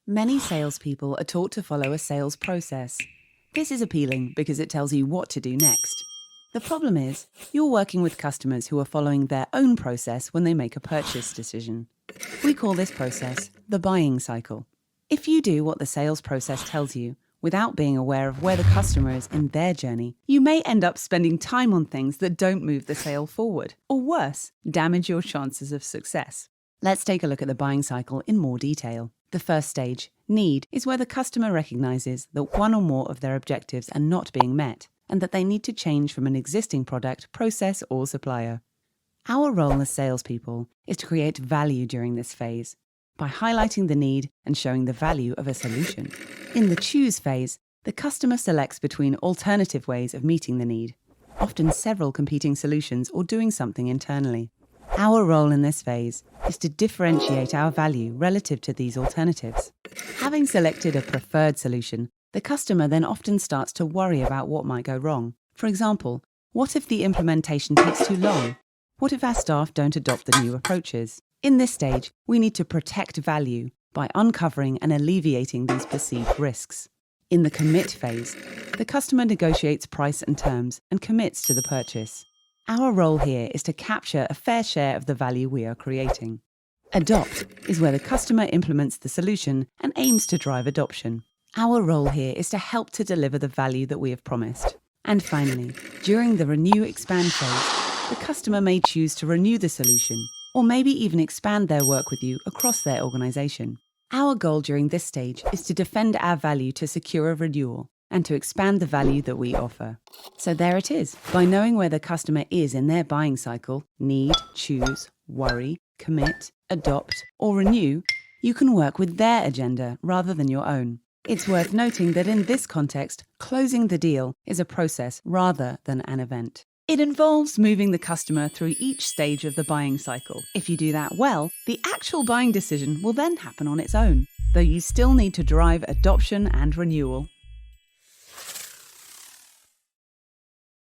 Many salespeople are taught to follow a sales process. This is appealing because it tells you what to do next. The problem is, you're working with customers who are following their own process when they make a purchase decision. We call this process the buying cycle. If you do what the sales process tells you, without being aware of where the customer is in their journey, you may end up spending time on things that don't move the sale forward, or worse, damage your chances of success. Let's take a look at the buying cycle in more detail. The first stage, need, is where the customer recognizes that one or more of their objectives are not being met, and that they need to change from an existing product, process, or supplier. Our role as salespeople is to create value during this phase by highlighting the need and showing the value of a solution. In the choose phase, the customer selects between alternative ways of meeting the need, often several competing solutions or doing something internally. Our role in this phase is to differentiate our value relative to these alternatives. Having selected a preferred solution, the customer then often starts to worry about what might go wrong. For example, what if the implementation takes too long? What if our staff don't adopt the new approaches? In this stage, we need to protect value by uncovering and alleviating these perceived risks. In the commit phase, the customer negotiates price and terms and commits to the purchase. Our role here is to capture a fair share of the value we are creating. Adopt is where the customer implements the solution and aims to drive adoption. Our role here is to help to deliver the value that we have promised. And finally, during the renew expand phase, the customer may choose to renew the solution, or maybe even expand their work with you across their organization. Our goal during this stage is to defend our value to secure a renewal and to expand the value that we offer. So there it is. By knowing where the customer is in their buying cycle, need, choose, worry, commit, adopt, or renew, you can work with their agenda rather than your own. It's worth noting that in this context, closing the deal is a process rather than an event. It involves moving the customer through each stage of the buying cycle. If you do that well, the actual buying decision will then happen on its own, though you still need to drive adoption and renewal.